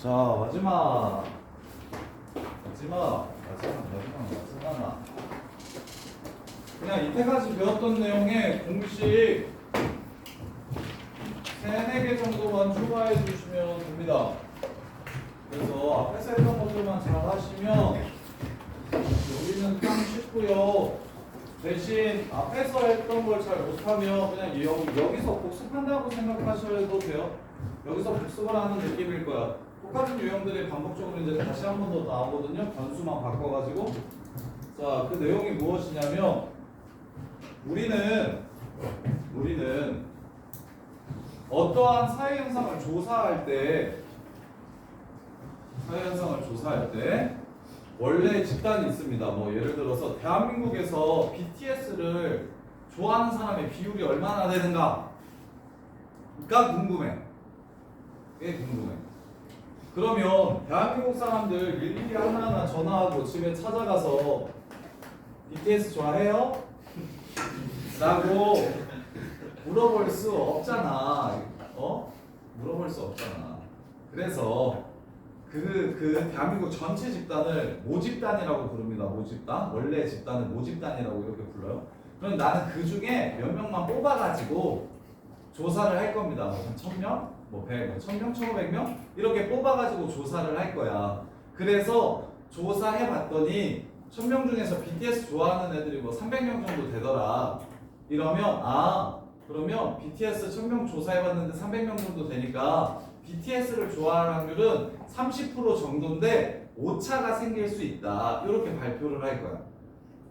자, 마지막. 그냥 이때까지 배웠던 내용에 공식 3-4개 정도만 추가해 주시면 됩니다. 그래서 앞에서 했던 것들만 잘 하시면 여기는 참 쉽고요. 대신 앞에서 했던 걸 잘 못하면 그냥 여기서 복습한다고 생각하셔도 돼요. 여기서 복습을 하는 느낌일 거야. 똑같은 유형들이 반복적으로 이제 다시 한 번 더 나오거든요. 변수만 바꿔가지고. 자, 그 내용이 무엇이냐면 우리는 어떠한 사회 현상을 조사할 때 원래 집단이 있습니다. 뭐 예를 들어서 대한민국에서 BTS를 좋아하는 사람의 비율이 얼마나 되는가가 궁금해. 그게 궁금해. 그러면 대한민국 사람들 일일이 하나하나 전화하고 집에 찾아가서 BTS 좋아해요? 라고 물어볼 수 없잖아. 물어볼 수 없잖아. 그래서 그 대한민국 전체 집단을 모집단이라고 부릅니다. 모집단. 원래 집단을 모집단이라고 이렇게 불러요. 그럼 나는 그 중에 몇 명만 뽑아가지고 조사를 할 겁니다. 뭐 1000명, 뭐 100, 뭐 1000명, 1500명 이렇게 뽑아가지고 조사를 할 거야. 그래서 조사해봤더니 1000명 중에서 BTS 좋아하는 애들이 뭐 300명 정도 되더라. 이러면 그러면 BTS 1000명 조사해봤는데 300명 정도 되니까 BTS를 좋아할 확률은 30% 정도인데 오차가 생길 수 있다. 이렇게 발표를 할 거야.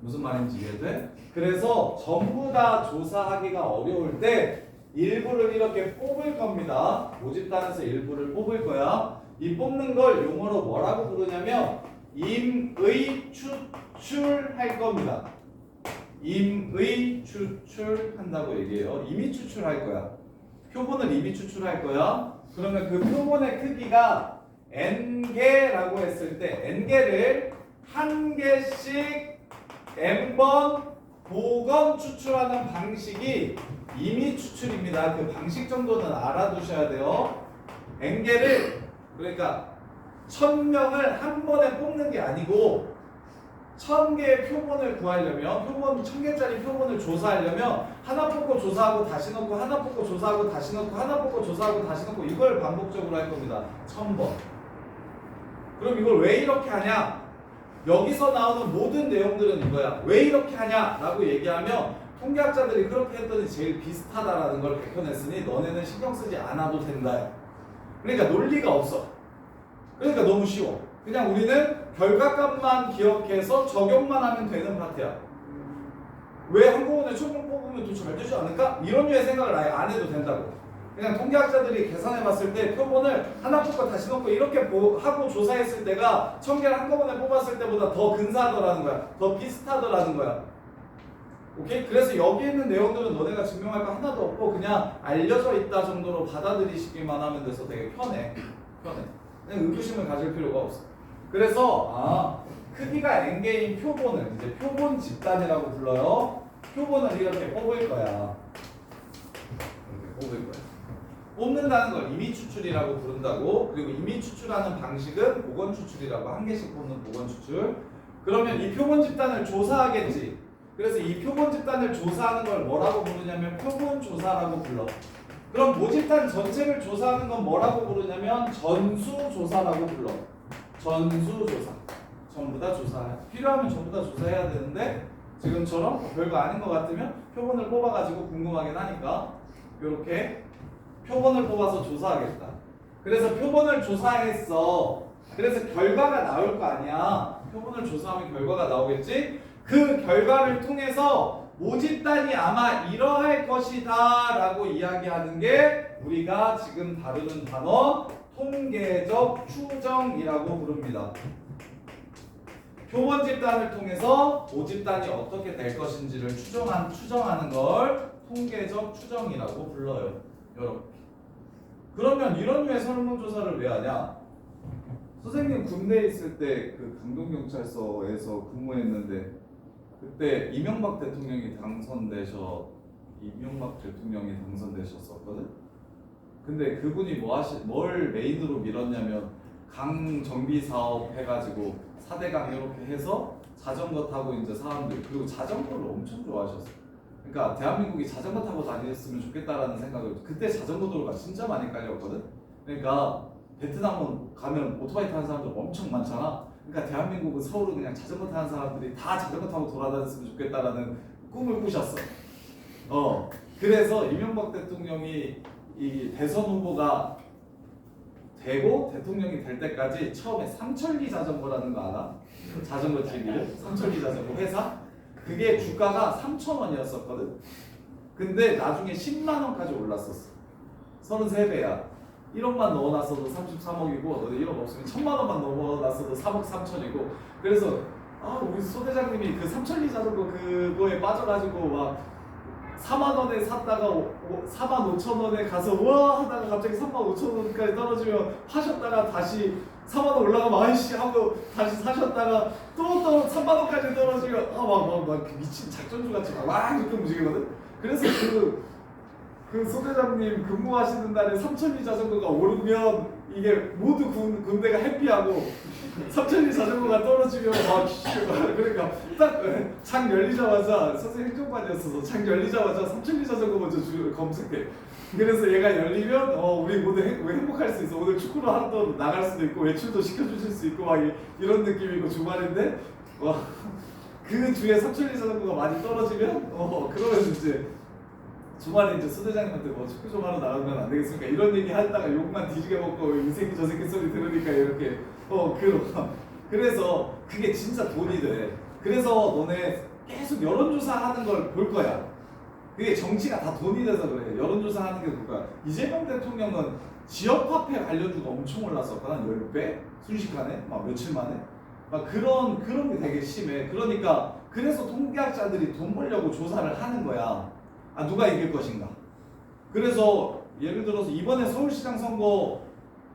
무슨 말인지 이해돼? 그래서 전부 다 조사하기가 어려울 때 일부를 이렇게 뽑을 겁니다. 모집단에서 일부를 뽑을 거야. 이 뽑는 걸 용어로 뭐라고 부르냐면 임의 추출할 겁니다. 임의 추출한다고 얘기해요. 임의 추출할 거야. 표본을 임의 추출할 거야. 그러면 그 표본의 크기가 n개라고 했을 때 n개를 한 개씩 n번 보건 추출하는 방식이 임의 추출입니다. 그 방식 정도는 알아두셔야 돼요. n개를 그러니까 1000명을 한 번에 뽑는 게 아니고 1000개의 표본을 구하려면 1000개짜리 표본을 조사하려면 하나 뽑고 조사하고 다시 넣고 하나 뽑고 조사하고 다시 넣고 하나 뽑고 조사하고 다시 넣고 이걸 반복적으로 할 겁니다. 1000번. 그럼 이걸 왜 이렇게 하냐? 여기서 나오는 모든 내용들은 이거야. 왜 이렇게 하냐? 라고 얘기하면 통계학자들이 그렇게 했더니 제일 비슷하다라는 걸 밝혀냈으니 너네는 신경 쓰지 않아도 된다. 그러니까 논리가 없어. 그러니까 너무 쉬워. 그냥 우리는 결과값만 기억해서 적용만 하면 되는 파트야. 왜 한꺼번에 총을 뽑으면 더 잘 되지 않을까? 이런 류의 생각을 아예 안 해도 된다고. 그냥 통계학자들이 계산해봤을 때 표본을 하나 뽑고 다시 넣고 이렇게 하고 조사했을 때가 1000개를 한꺼번에 뽑았을 때보다 더 근사하더라는 거야. 더 비슷하더라는 거야. 오케이? 그래서 여기 있는 내용들은 너네가 증명할 거 하나도 없고 그냥 알려져 있다 정도로 받아들이시기만 하면 돼서 되게 편해. 그냥 의구심을 가질 필요가 없어. 그래서 크기가 n개인 표본을 이제 표본 집단이라고 불러요. 표본을 이렇게 뽑을 거야. 이렇게 뽑을 거야. 뽑는다는 걸 임의 추출이라고 부른다고. 그리고 임의 추출하는 방식은 보건 추출이라고 한 개씩 뽑는 보건 추출. 그러면 이 표본 집단을 조사하겠지. 그래서 이 표본 집단을 조사하는 걸 뭐라고 부르냐면 표본 조사라고 불러. 그럼 모집단 전체를 조사하는 건 뭐라고 부르냐면 전수조사라고 불러. 전수조사. 전부 다 조사. 필요하면 전부 다 조사해야 되는데 지금처럼 별거 아닌 것 같으면 표본을 뽑아가지고 궁금하긴 하니까 이렇게 표본을 뽑아서 조사하겠다. 그래서 표본을 조사했어. 그래서 결과가 나올 거 아니야. 표본을 조사하면 결과가 나오겠지. 그 결과를 통해서 모집단이 아마 이러할 것이다 라고 이야기하는 게 우리가 지금 다루는 단어 통계적 추정이라고 부릅니다. 표본 집단을 통해서 모집단이 어떻게 될 것인지를 추정하는 걸 통계적 추정이라고 불러요. 여러분. 그러면 이런 류의 설문조사를 왜 하냐? 선생님 군대에 있을 때 그 강동경찰서에서 근무했는데 그때 이명박 대통령이 당선되셨었거든. 근데 그분이 뭘 메인으로 밀었냐면 강 정비 사업 해가지고 4대강 이렇게 해서 자전거 타고 이제 사람들 그리고 자전거를 엄청 좋아하셨어요. 그러니까 대한민국이 자전거 타고 다녔으면 좋겠다라는 생각을 그때 자전거 도로가 진짜 많이 깔렸거든. 그러니까 베트남 가면 오토바이 타는 사람들 엄청 많잖아. 그러니까 대한민국은 서울은 그냥 자전거 타는 사람들이 다 자전거 타고 돌아다녔으면 좋겠다라는 꿈을 꾸셨어. 그래서 이명박 대통령이 이 대선 후보가 되고 대통령이 될 때까지 처음에 삼천리 자전거라는 거 알아? 자전거 TV를 삼천리 자전거 회사 그게 주가가 3,000원이었었거든. 근데 나중에 10만 원까지 올랐었어. 33배야. 1억만 넣어놨어도 33억이고 너네 1억 없으면 1,000만 원만 넣어놨어도 3억 3천이고. 그래서 우리 소 대장님이 그 삼천리 자전거 그거에 빠져가지고 막 4만 원에 샀다가 4만 5천 원에 가서 와 하다가 갑자기 3만 5천 원까지 떨어지면 파셨다가 다시 4만 원 올라가면 아이씨 하고 다시 사셨다가 또 3만 원까지 떨어지면 막 미친 작전주 같이 막 이렇게 움직이거든. 그래서 그 소대장님 근무하시는 날에 삼천리 자전거가 오르면 이게 모두 군대가 해피하고 삼천리 자전거가 떨어지면 그러니까 딱 장 열리자마자 선생님 행정반이었어서 장 열리자마자 삼천리 자전거 먼저 검색해. 그래서 얘가 열리면 우리 모두 행복할 수 있어. 오늘 축구로 한번 나갈 수도 있고 외출도 시켜주실 수 있고 막 이런 느낌이고 주말인데 그 주에 삼천리 자전거가 많이 떨어지면 그러면 이제 주말에 이제 소대장님한테 축구 좀 하러 나가면 안 되겠습니까? 이런 얘기 하다가 욕만 뒤지게 먹고 이 새끼 저 새끼 소리 들으니까 이렇게 그래서 그게 진짜 돈이 돼. 그래서 너네 계속 여론조사 하는 걸 볼 거야. 그게 정치가 다 돈이 돼서 그래. 여론조사 하는 게 볼 거야. 이재명 대통령은 지역화폐 관련주가 엄청 올랐었거든. 10배? 순식간에? 막 며칠 만에? 막 그런 게 되게 심해. 그러니까 그래서 통계학자들이 돈 벌려고 조사를 하는 거야. 누가 이길 것인가. 그래서 예를 들어서 이번에 서울시장 선거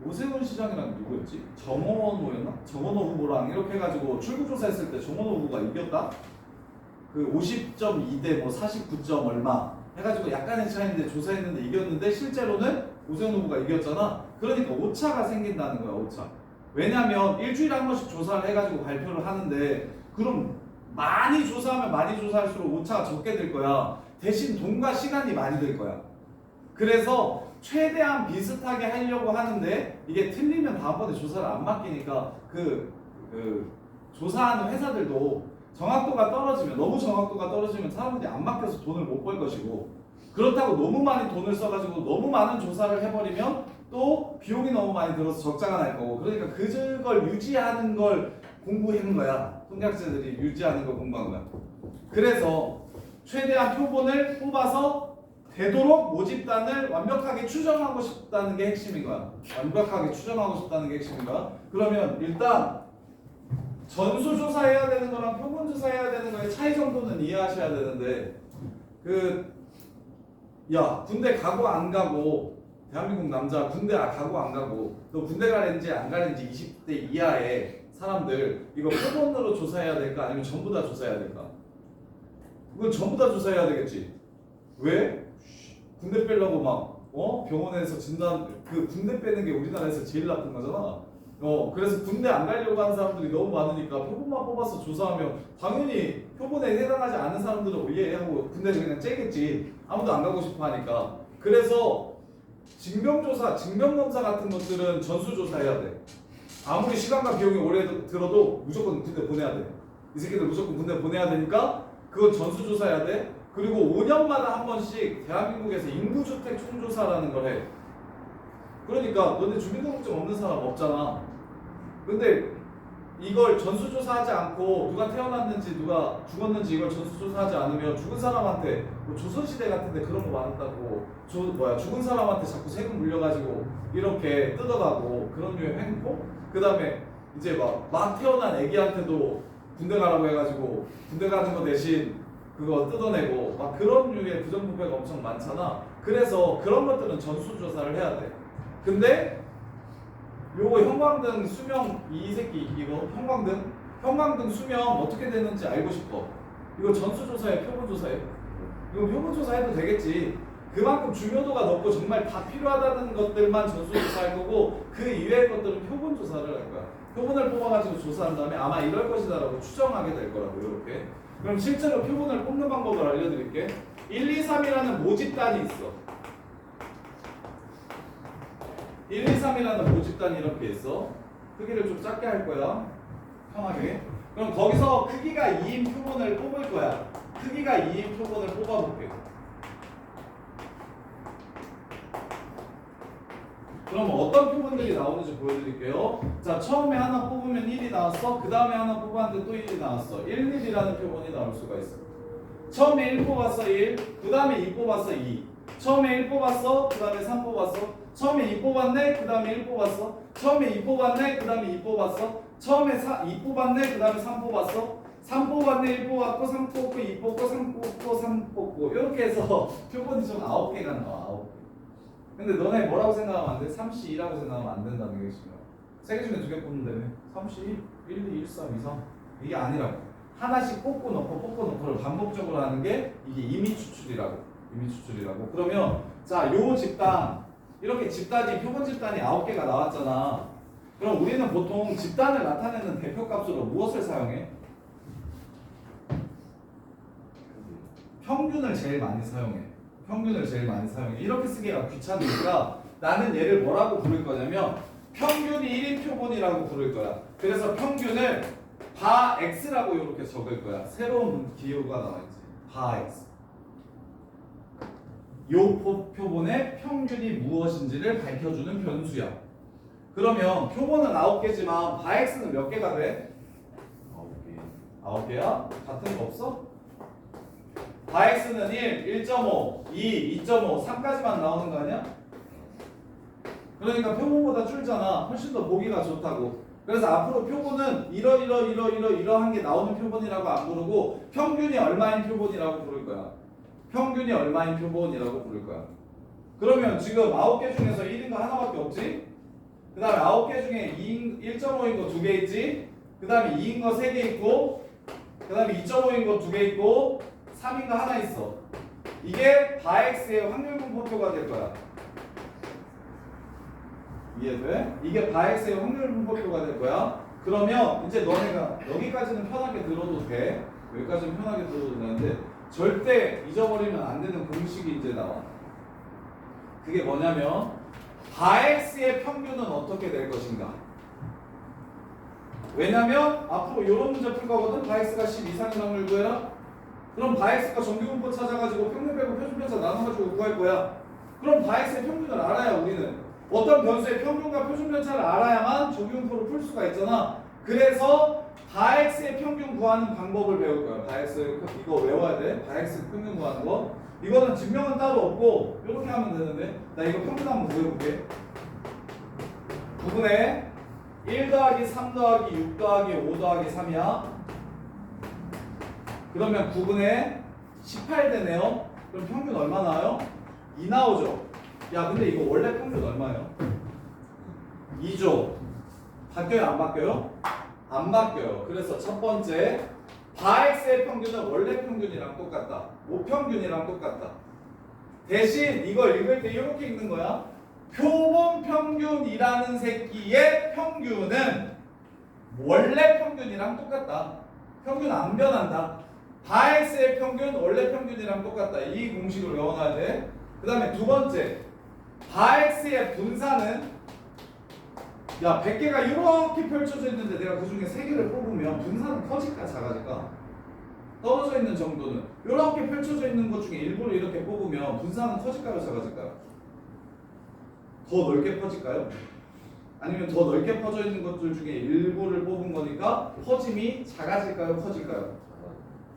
오세훈 시장이랑 누구였지? 정원호였나? 정원호 후보랑 이렇게 해가지고 출구조사했을 때 정원호 후보가 이겼다? 그 50.2대 49점 얼마 해가지고 약간의 차이인데 조사했는데 이겼는데 실제로는 오세훈 후보가 이겼잖아. 그러니까 오차가 생긴다는 거야. 오차. 왜냐면 일주일에 한 번씩 조사를 해가지고 발표를 하는데 그럼 많이 조사하면 많이 조사할수록 오차가 적게 될 거야. 대신 돈과 시간이 많이 들 거야. 그래서 최대한 비슷하게 하려고 하는데 이게 틀리면 다음번에 조사를 안 맡기니까 그 조사하는 회사들도 정확도가 떨어지면 너무 정확도가 떨어지면 사람들이 안 맡겨서 돈을 못 벌 것이고 그렇다고 너무 많이 돈을 써가지고 너무 많은 조사를 해버리면 또 비용이 너무 많이 들어서 적자가 날 거고 그러니까 그걸 유지하는 걸 공부한 거야. 통계학자들이 유지하는 걸 공부한 거야. 그래서 최대한 표본을 뽑아서 되도록 모집단을 완벽하게 추정하고 싶다는 게 핵심인 거야. 완벽하게 추정하고 싶다는 게 핵심인 거야. 그러면 일단 전수조사해야 되는 거랑 표본조사해야 되는 거의 차이 정도는 이해하셔야 되는데 군대 가고 안 가고 대한민국 남자 군대 가고 안 가고 너 군대 가는지 안 가는지 20대 이하의 사람들 이거 표본으로 조사해야 될까 아니면 전부 다 조사해야 될까? 그건 전부 다 조사해야 되겠지. 왜? 군대 빼려고 막 병원에서 진단 군대 빼는 게 우리나라에서 제일 나쁜 거잖아. 그래서 군대 안 가려고 하는 사람들이 너무 많으니까 표본만 뽑아서 조사하면 당연히 표본에 해당하지 않은 사람들은 예하고 군대를 그냥 째겠지. 아무도 안 가고 싶어 하니까. 그래서 징병조사, 징병검사 같은 것들은 전수조사해야 돼. 아무리 시간과 비용이 오래 들어도 무조건 군대 보내야 돼. 이 새끼들 무조건 군대 보내야 되니까 그건 전수조사해야 돼. 그리고 5년마다 한 번씩 대한민국에서 인구주택 총조사라는 걸 해. 그러니까 너네 주민등록증 없는 사람 없잖아. 근데 이걸 전수조사하지 않고 누가 태어났는지 누가 죽었는지 이걸 전수조사하지 않으면 죽은 사람한테 조선시대 같은데 그런 거 많았다고 죽은 사람한테 자꾸 세금 물려가지고 이렇게 뜯어가고 그런 류의 횡포? 그 다음에 이제 막 태어난 애기한테도 군대 가라고 해가지고 군대 가는 거 대신 그거 뜯어내고 막 그런 류의 부정부패가 엄청 많잖아. 그래서 그런 것들은 전수조사를 해야 돼. 근데 요거 형광등 수명 이 새끼 이거 형광등 수명 어떻게 되는지 알고 싶어. 이거 전수조사해 표본조사해? 이거 표본조사해도 되겠지. 그만큼 중요도가 높고 정말 다 필요하다는 것들만 전수조사할 거고 그 이외의 것들은 표본 조사를 할 거야. 표본을 뽑아가지고 조사한 다음에 아마 이럴 것이다라고 추정하게 될 거라고 이렇게. 그럼 실제로 표본을 뽑는 방법을 알려드릴게. 1, 2, 3이라는 모집단이 있어. 1, 2, 3이라는 모집단이 이렇게 있어. 크기를 좀 작게 할 거야. 편하게. 그럼 거기서 크기가 2인 표본을 뽑을 거야. 크기가 2인 표본을 뽑아볼게. 그럼 어떤 표본들이 나오는지 보여드릴게요. 자, 처음에 하나 뽑으면 1이 나왔어. 그 다음에 하나 뽑았는데 또 1이 나왔어. 1, 1이라는 표본이 나올 수가 있어. 처음에 1 뽑았어 1, 그 다음에 2 뽑았어 2. 처음에 1 뽑았어, 그 다음에 3 뽑았어. 처음에 2 뽑았네, 그 다음에 1 뽑았어. 처음에 2 뽑았네, 그 다음에 2 뽑았어. 처음에 2 뽑았네, 그 다음에 3 뽑았어. 3 뽑았네, 1 뽑았고, 3 뽑고, 2 뽑고, 3 뽑고, 3 뽑고. 이렇게 해서 표본이 좀 9개가 나와. 9개. 근데 너네 뭐라고 생각하면 안 돼? 3씨 2라고 생각하면 안 된다는 게 지금. 3개 중에 2개 뽑는다며. 3씨 1, 2, 1, 3, 2, 3. 이게 아니라고. 하나씩 뽑고 넣고를 반복적으로 하는 게 이게 임의 추출이라고. 임의 추출이라고. 그러면 자, 요 집단 이렇게 집단이 표본 집단이 9개가 나왔잖아. 그럼 우리는 보통 집단을 나타내는 대표값으로 무엇을 사용해? 평균을 제일 많이 사용해. 평균을 제일 많이 사용해. 이렇게 쓰기가 귀찮으니까 나는 얘를 뭐라고 부를 거냐면 평균이 1인 표본이라고 부를 거야. 그래서 평균을 바 x라고 이렇게 적을 거야. 새로운 기호가 나와있지. 바 x. 요 표본의 평균이 무엇인지를 밝혀주는 변수야. 그러면 표본은 9개지만 바 x는 몇 개가 돼? 9개. 9개야? 같은 거 없어? 바 x는 1, 1.5, 2, 2.5, 3까지만 나오는 거 아니야? 그러니까 표본보다 줄잖아. 훨씬 더 보기가 좋다고. 그래서 앞으로 표본은 이러한 게 나오는 표본이라고 안 부르고 평균이 얼마인 표본이라고 부를 거야. 평균이 얼마인 표본이라고 부를 거야. 그러면 지금 9개 중에서 1인 거 하나밖에 없지? 그 다음에 9개 중에 1.5인 거 2개 있지? 그 다음에 2인 거 3개 있고 그 다음에 2.5인 거 2개 있고 3인 거 하나 있어. 이게 바X의 확률 분포표가 될 거야. 이해돼? 이게 바X의 확률 분포표가 될 거야. 그러면 이제 너네가 여기까지는 편하게 들어도 돼. 여기까지는 편하게 들어도 되는데 절대 잊어버리면 안 되는 공식이 이제 나와. 그게 뭐냐면 바X의 평균은 어떻게 될 것인가. 왜냐면 앞으로 이런 문제 풀 거거든. 바X가 10 이상인 확률 구해라. 그럼 바X가 정규분포 찾아가지고 평균 빼고 표준 편차 나눠가지고 구할 거야. 그럼 바X의 평균을 알아야 우리는 어떤 변수의 평균과 표준 편차를 알아야만 정규분포를 풀 수가 있잖아. 그래서 바X의 평균 구하는 방법을 배울 거야. 바X 이거 외워야 돼. 바X 평균 구하는 거. 이거는 증명은 따로 없고 이렇게 하면 되는데 나 이거 평균 한번 구해볼게. 9분의 1 더하기 3 더하기 6 더하기 5 더하기 3이야. 그러면 9분의 18 되네요. 그럼 평균 얼마 나와요? 2 나오죠. 야 근데 이거 원래 평균 얼마예요? 2죠. 바뀌어요 안 바뀌어요? 안 바뀌어요. 그래서 첫 번째 바X의 평균은 원래 평균이랑 똑같다. 모평균이랑 똑같다. 대신 이걸 읽을 때 이렇게 읽는 거야. 표본 평균이라는 새끼의 평균은 원래 평균이랑 똑같다. 평균 안 변한다. 바X의 평균 원래 평균이랑 똑같다. 이 공식을 외워놔야 돼. 그 다음에 두 번째 바X의 분산은 야 100개가 이렇게 펼쳐져 있는데 내가 그 중에 3개를 뽑으면 분산은 커질까 작아질까? 떨어져 있는 정도는 이렇게 펼쳐져 있는 것 중에 일부를 이렇게 뽑으면 분산은 커질까요 작아질까요? 더 넓게 퍼질까요? 아니면 더 넓게 퍼져 있는 것들 중에 일부를 뽑은 거니까 퍼짐이 작아질까요 커질까요?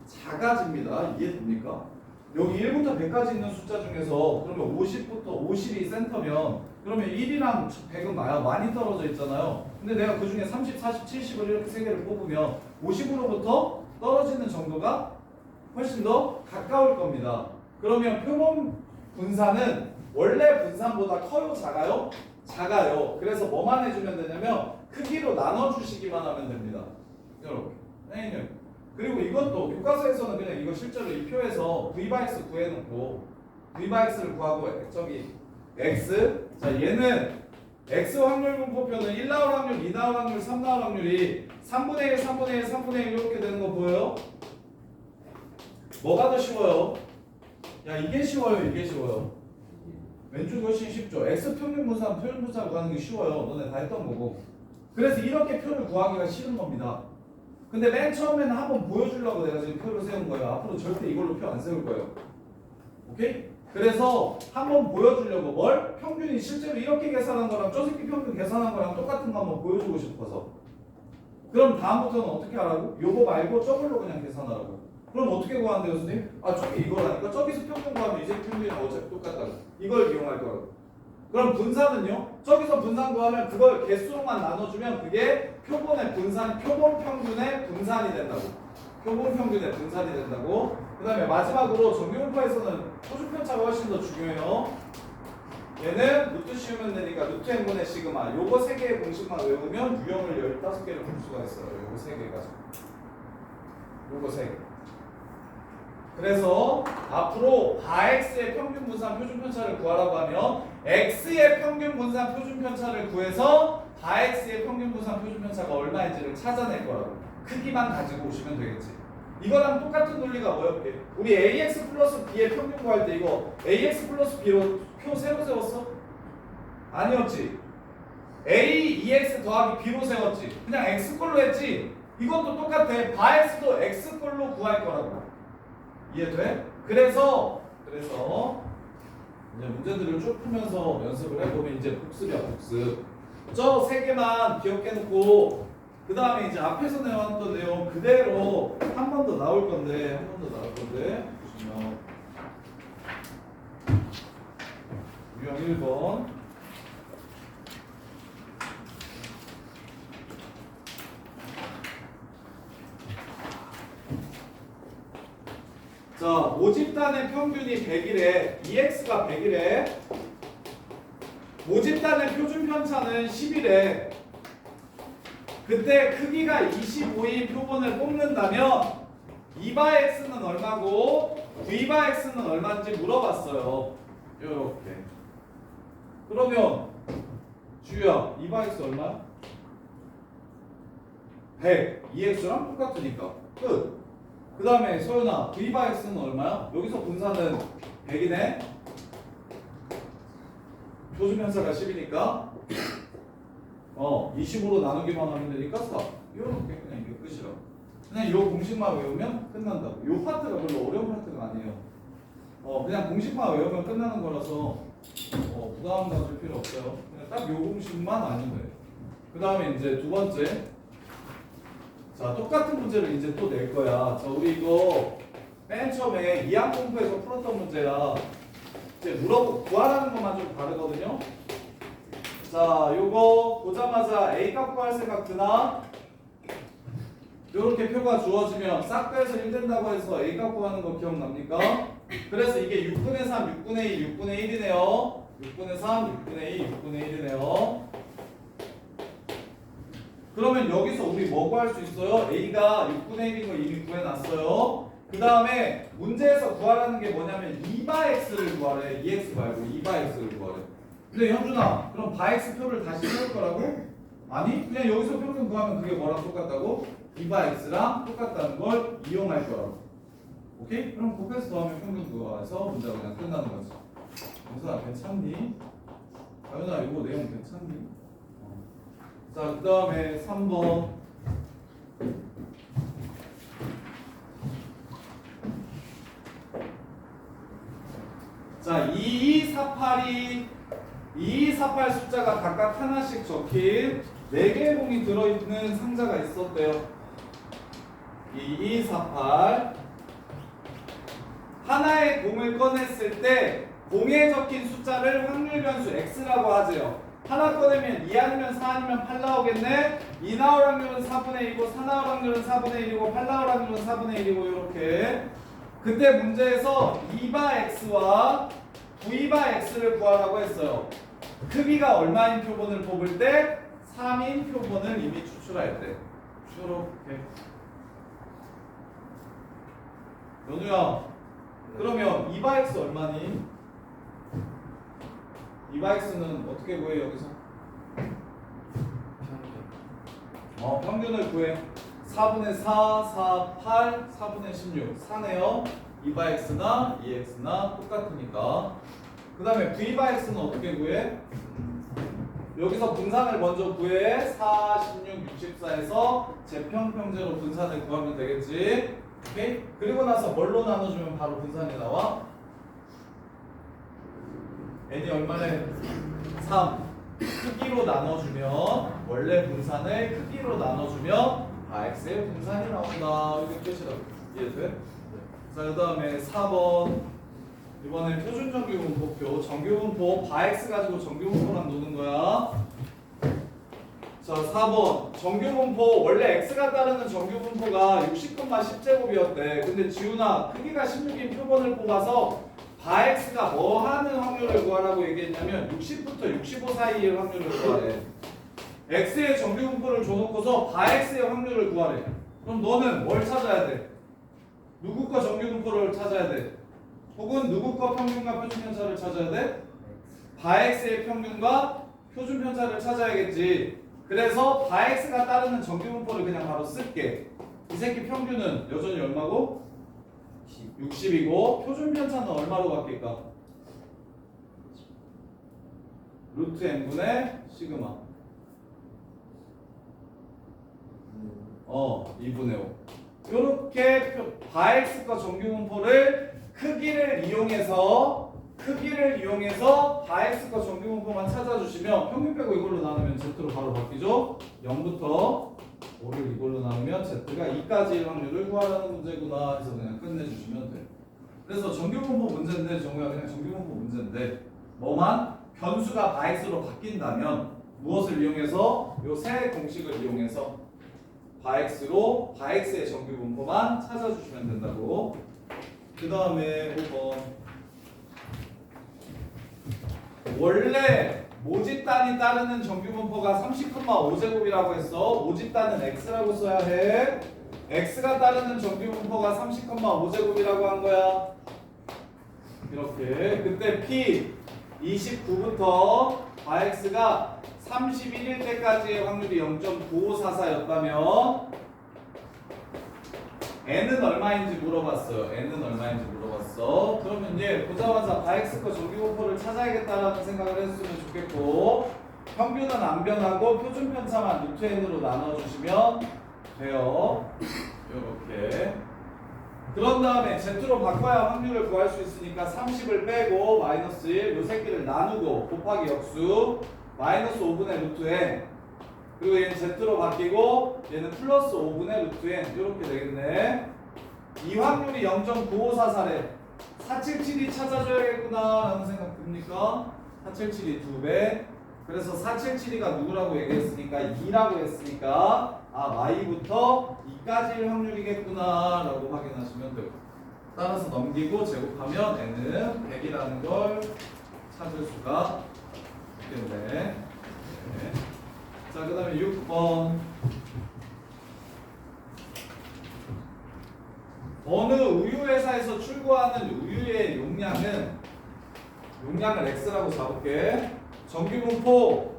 작아집니다. 이해됩니까? 여기 1부터 100까지 있는 숫자 중에서 그러면 50부터 50이 센터면 그러면 1이랑 100은 많이 떨어져 있잖아요. 근데 내가 그 중에 30, 40, 70을 이렇게 3개를 뽑으면 50으로부터 떨어지는 정도가 훨씬 더 가까울 겁니다. 그러면 표본 분산은 원래 분산보다 커요 작아요? 작아요. 그래서 뭐만 해주면 되냐면 크기로 나눠주시기만 하면 됩니다. 이렇게. 그리고 이것도 교과서에서는 그냥 이거 실제로 이 표에서 V/X 구해놓고 V바 X를 구하고 저기 X. 자 얘는 X 확률 분포표는 1 나올 확률, 2 나올 확률, 3 나올 확률이 3분의 1, 3분의 1, 3분의 1 이렇게 되는 거 보여요? 뭐가 더 쉬워요? 야 이게 쉬워요, 이게 쉬워요. 왼쪽이 훨씬 쉽죠. X 평균 분산, 표준 분산 구하는 게 쉬워요. 너네 다 했던 거고. 그래서 이렇게 표를 구하기가 싫은 겁니다. 근데 맨 처음에는 한번 보여주려고 내가 지금 표를 세운 거예요. 앞으로 절대 이걸로 표 안 세울 거예요. 오케이? 그래서 한번 보여주려고 뭘? 평균이 실제로 이렇게 계산한 거랑 저 새끼 평균 계산한 거랑 똑같은 거 한번 보여주고 싶어서. 그럼 다음부터는 어떻게 하라고? 요거 말고 저걸로 그냥 계산하라고. 그럼 어떻게 구하는데요, 선생님? 아, 저기 이거라니까. 저기서 평균 구하면 이제 평균이랑 어차피 똑같다고. 이걸 이용할 거라고. 그럼 분산은요? 저기서 분산 구하면 그걸 개수로만 나눠주면 그게 표본의 분산, 표본 평균의 분산이 된다고. 표본 평균의 분산이 된다고. 그 다음에 마지막으로 정규분포에서는 표준편차가 훨씬 더 중요해요. 얘는 루트 씌우면 되니까 루트 n분의 시그마. 요거 3개의 공식만 외우면 유형을 15개를 볼 수가 있어요. 요거 3개 가지고. 요거 3개. 그래서 앞으로 바x의 평균 분산 표준 편차를 구하라고 하면 x의 평균 분산 표준 편차를 구해서 바x의 평균 분산 표준 편차가 얼마인지를 찾아낼 거라고. 크기만 가지고 오시면 되겠지. 이거랑 똑같은 논리가 뭐였게? 우리 ax 플러스 b의 평균 구할 때 이거 ax 플러스 b로 표 새로 세웠어? 아니었지. a 2x 더하기 b로 세웠지. 그냥 x꼴로 했지. 이것도 똑같아. 바x도 x꼴로 구할 거라고. 이해돼? 그래서 이제 문제들을 쭉 풀면서 연습을 해보면 이제 복습이야, 복습. 저 3개만 기억해놓고 그 다음에 이제 앞에서 내왔던 내용 그대로 한 번 더 나올 건데 보시면 유형 1번 자, 모집단의 평균이 100이래. 2x가 100이래. 모집단의 표준 편차는 10이래. 그때 크기가 25인 표본을 뽑는다면 2바 x는 얼마고 v바 x는 얼마인지 물어봤어요. 요렇게. 그러면 주희야, 2바 x 얼마야? 100. 2x랑 똑같으니까 끝. 그 다음에 소연아, v바 x는 얼마야? 여기서 분산은 100이네. 표준 편차가 10이니까 20으로 나누기만 하면 되니까 4. 이렇게 그냥 이게 끝이라. 그냥 이 공식만 외우면 끝난다고. 이 파트가 별로 어려운 파트가 아니에요. 그냥 공식만 외우면 끝나는 거라서 부담 가질 필요 없어요. 그냥 딱 이 공식만 아니면 돼요. 그 다음에 이제 두 번째. 자, 똑같은 문제를 이제 또 낼 거야. 자, 우리 이거 맨 처음에 2학 공부에서 풀었던 문제야. 이제 구하라는 것만 좀 다르거든요. 자, 요거 보자마자 A 값 구할 생각 드나? 요렇게 표가 주어지면 싹 빼서 1 된다고 해서 A 값 구하는 거 기억납니까? 그래서 이게 6분의 3, 6분의 2, 6분의 1이네요. 6분의 3, 6분의 2, 6분의 1이네요. 그러면 여기서 우리 뭐 구할 수 있어요? A가 6분의 1인 거 이미 구해놨어요. 그 다음에 문제에서 구하라는 게 뭐냐면 2바 x를 구하래. 2x 말고 2바 x를 구하래. 근데 현준아, 그럼 바 x 표를 다시 세울 거라고? 아니, 그냥 여기서 평균 구하면 그게 뭐랑 똑같다고? 2바 x랑 똑같다는 걸 이용할 거라고. 오케이? 그럼 곱해서 더하면 평균 구해서 문제가 그냥 끝나는 거지. 영수아, 괜찮니? 가연아, 이거 내용 괜찮니? 자, 그 다음에 3번. 자, 2248이 2248 숫자가 각각 하나씩 적힌 4개의 공이 들어있는 상자가 있었대요. 2248 하나의 공을 꺼냈을 때 공에 적힌 숫자를 확률 변수 x라고 하죠. 하나 꺼내면 2 아니면 4 아니면 8 나오겠네. 2 나올 확률은 4분의 1이고 4 나올 확률은 4분의 1이고 8 나올 확률은 4분의 1이고 이렇게. 그때 문제에서 2바 x와 9바 x를 구하라고 했어요. 크기가 얼마인 표본을 뽑을 때 3인 표본을 이미 추출할 때. 이렇게. 연우야, 그러면 2바 x 얼마니? 2x는 어떻게 구해 여기서? 평균을 구해. 4분의 4, 4, 8, 4분의 16. 4네요. 2x나 2x나 똑같으니까. 그 다음에 vx는 어떻게 구해? 여기서 분산을 먼저 구해. 4, 16, 64에서 제평평제로 분산을 구하면 되겠지. 오케이? 그리고 나서 뭘로 나눠주면 바로 분산이 나와? n이 얼마래? 3. 크기로 나눠주면 원래 분산을 크기로 나눠주면 x의 분산이 나온다. 이게 끝이라고. 이해돼? 자, 그 다음에 4번. 이번엔 표준 정규분포표. 정규분포 x 가지고 정규분포랑 노는 거야. 자, 4번. 정규분포 원래 x가 따르는 정규분포가 60,10제곱이었대. 근데 지훈아 크기가 16인 표본을 뽑아서 x가 뭐 하는 확률을 구하라고 얘기했냐면 60부터 65 사이의 확률을 구하래. x의 정규분포를 줘놓고서 x의 확률을 구하래. 그럼 너는 뭘 찾아야 돼? 누구 거 정규분포를 찾아야 돼? 혹은 누구 거 평균과 표준 편차를 찾아야 돼? x의 평균과 표준 편차를 찾아야겠지. 그래서 x가 따르는 정규분포를 그냥 바로 쓸게. 이 새끼 평균은 여전히 얼마고? 60이고 표준 편차는 얼마로 바뀔까? 루트 n분의 시그마. 2분의 5. 이렇게 바엑스과 정규분포를 크기를 이용해서 바엑스과 정규분포만 찾아주시면 평균 빼고 이걸로 나누면 Z로 바로 바뀌죠. 0부터 5를 이걸로 나누면 Z가 2까지의 확률을 구하라는 문제구나 해서 그냥 끝내주시면 돼요. 그래서 정규분포 문제인데 정우야 그냥 정규분포 문제인데 뭐만 변수가 바엑스로 바뀐다면 무엇을 이용해서 요 세 공식을 이용해서 바엑스의 정규분포만 찾아주시면 된다고. 그 다음에 5번. 원래 모집단이 따르는 정규분포가 30,5제곱이라고 했어. 모집단은 x라고 써야 해. x가 따르는 정규분포가 30,5제곱이라고 한 거야. 이렇게. 그때 p 29부터 x가 31일 때까지의 확률이 0.9544였다면 n은 얼마인지 물어봤어요. n은 얼마인지 물어봤어. 그러면 얘 보자마자 바엑스 거 정규분포를 찾아야겠다라는 생각을 했으면 좋겠고 평균은 안 변하고 표준 편차만 루트 n으로 나눠주시면 돼요. 이렇게. 그런 다음에 z로 바꿔야 확률을 구할 수 있으니까 30을 빼고 마이너스 1 요 새끼를 나누고 곱하기 역수 마이너스 5분의 루트 n 그리고 얘는 z로 바뀌고 얘는 플러스 5분의 루트 n 이렇게 되겠네. 이 확률이 0.9544래. 477이 찾아줘야겠구나 라는 생각 듭니까? 477이 2배. 그래서 477이가 누구라고 얘기했으니까 2라고 했으니까 마이부터 2까지의 확률이겠구나 라고 확인하시면 되고 따라서 넘기고 제곱하면 n은 100이라는 걸 찾을 수가 있겠네. 네. 자, 그 다음에 6번. 어느 우유회사에서 출고하는 우유의 용량을 x라고 잡을게. 정규분포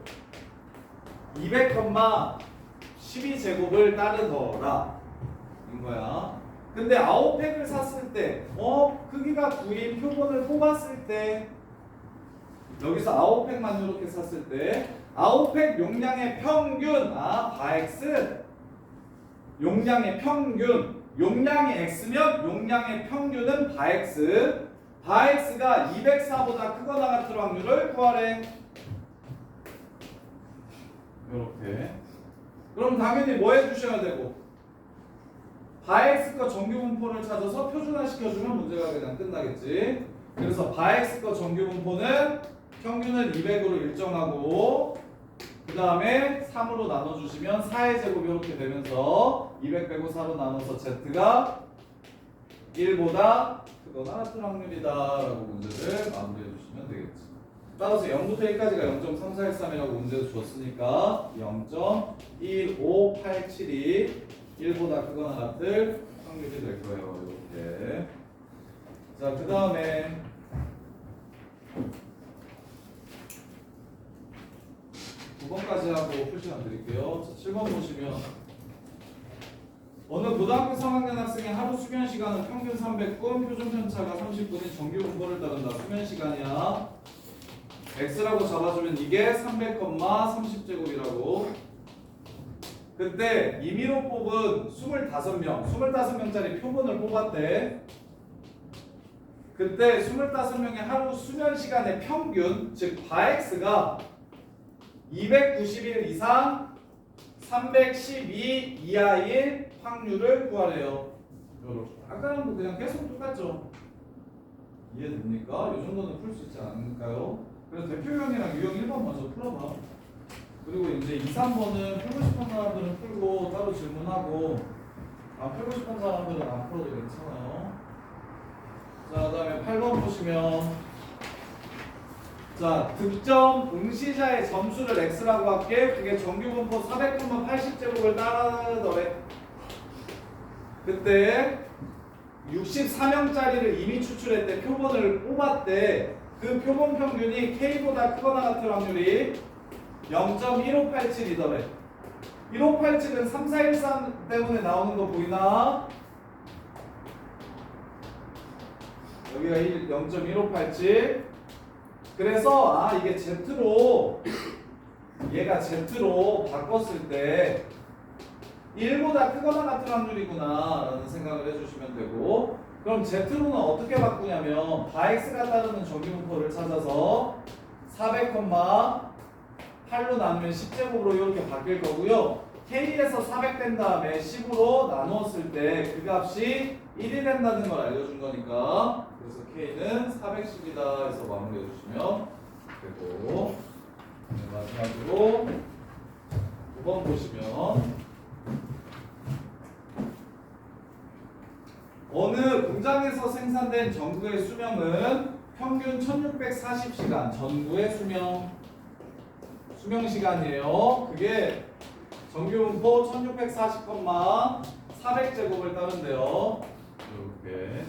200,12제곱을 따르더라 인 거야. 근데 아웃팩을 샀을 때 크기가 9인 표본을 뽑았을 때 여기서 아웃팩만 이렇게 샀을 때 아웃팩 용량의 평균 바엑스 용량의 평균 용량이 x면 용량의 평균은 바엑스 바엑스가 204보다 크거나 같을 확률을 구하래. 이렇게. 그럼 당연히 뭐 해주셔야 되고 바엑스 거 정규분포를 찾아서 표준화 시켜주면 문제가 그냥 끝나겠지. 그래서 바엑스 거 정규분포는 평균은 200으로 일정하고 그 다음에 3으로 나눠주시면 4의 제곱이 이렇게 되면서 200 빼고 4로 나눠서 z가 1보다 크거나 같은 확률이다 라고 문제를 마무리해 주시면 되겠지. 따라서 0부터 1까지가 0.3413이라고 문제를 줬으니까 0.15872 1보다 크거나 같을 확률이 될 거예요. 이렇게. 자, 그 다음에 9번까지 하고 풀 시간 드릴게요. 자, 7번 보시면 어느 고등학교 3학년 학생의 하루 수면 시간은 평균 300분, 표준 편차가 30분인 정규 분포를 따른다. 수면 시간이야. x라고 잡아주면 이게 300,30제곱이라고. 그때 임의로 뽑은 25명짜리 표본을 뽑았대. 그때 25명의 하루 수면 시간의 평균, 즉 바x가 291 이상 312 이하일 확률을 구하래요. 요렇게. 아까랑 뭐 그냥 계속 똑같죠. 이해됩니까? 이 정도는 풀 수 있지 않을까요? 그래서 대표형이랑 유형 1번 먼저 풀어봐. 그리고 이제 2, 3번은 풀고 싶은 사람들은 풀고 따로 질문하고 안 풀고 싶은 사람들은 안 풀어도 괜찮아요. 자, 그 다음에 8번 보시면 자, 득점 응시자의 점수를 x라고 할게. 그게 정규분포 400,80제곱을 따르더래. 그때 64명짜리를 이미 추출했대. 표본을 뽑았대. 그 표본 평균이 k보다 크거나 같은 확률이 0.1587이더래. 1587은 3413 때문에 나오는 거 보이나? 여기가 0.1587. 그래서 이게 Z로 얘가 Z로 바꿨을 때 1보다 크거나 같은 확률이구나 라는 생각을 해주시면 되고, 그럼 Z로는 어떻게 바꾸냐면 바x가 따르는 정규분포를 찾아서 400,8로 나누면 10제곱으로 이렇게 바뀔 거고요. K에서 400 된 다음에 10으로 나누었을 때 그 값이 1이 된다는 걸 알려준 거니까, 그래서 K는 410이다 해서 마무리해 주시면 되고, 네, 마지막으로 9번 보시면 어느 공장에서 생산된 전구의 수명은 평균 1640시간, 전구의 수명 시간이에요. 그게 정규분포 1640,400제곱을 따른대요. 이렇게.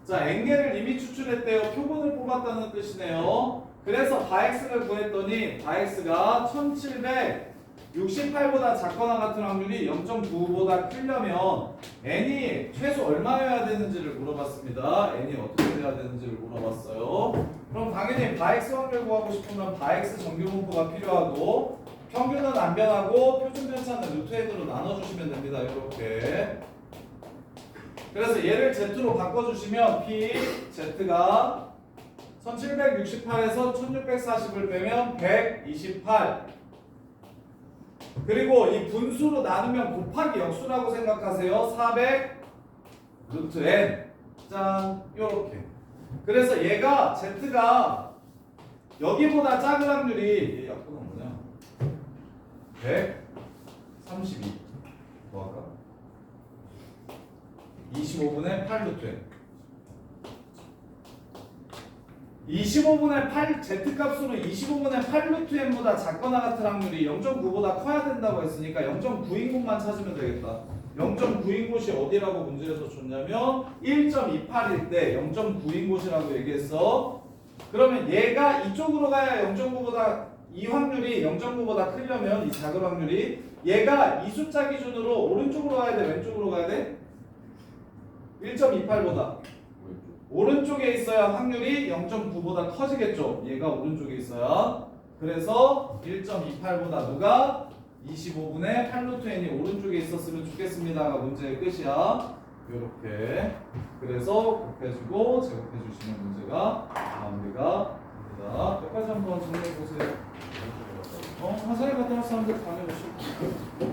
자, N개를 이미 추출했대요. 표본을 뽑았다는 뜻이네요. 그래서 바x를 구했더니 바x가 1768보다 작거나 같은 확률이 0.95보다 크려면 n이 최소 얼마여야 되는지를 물어봤습니다. n이 어떻게 돼야 되는지를 물어봤어요. 그럼 당연히 바x 확률 구하고 싶으면 바x 정규분포가 필요하고, 평균은 안 변하고 표준 편차는 루트 n으로 나눠주시면 됩니다. 이렇게. 그래서 얘를 z로 바꿔주시면 p z가 1768에서 1640을 빼면 128. 그리고 이 분수로 나누면 곱하기 역수라고 생각하세요. 400 루트 n. 짠, 요렇게. 그래서 얘가 z가 여기보다 작은 확률이, 얘 약분은 뭐냐? 132. 뭐 할까? 25분의 8 루트 n. 25분의 8 z값으로 25분의 8 루트 n보다 작거나 같은 확률이 0.9보다 커야 된다고 했으니까 0.9인 곳만 찾으면 되겠다. 0.9인 곳이 어디라고 문제에서 줬냐면 1.28일 때 0.9인 곳이라고 얘기했어. 그러면 얘가 이쪽으로 가야 0.9보다, 이 확률이 0.9보다 크려면 이 작은 확률이 얘가 이 숫자 기준으로 오른쪽으로 가야 돼, 왼쪽으로 가야 돼? 1.28보다 오른쪽에 있어야 확률이 0.9보다 커지겠죠. 얘가 오른쪽에 있어야. 그래서 1.28보다 누가 25분의 8루트 n이 오른쪽에 있었으면 좋겠습니다가 문제의 끝이야. 이렇게. 그래서 곱해주고 제곱해주시는 문제가 마무리가 됩니다. 여기까지 한번 정리해보세요. 화살에 갔다 온 사람들 다녀오시고.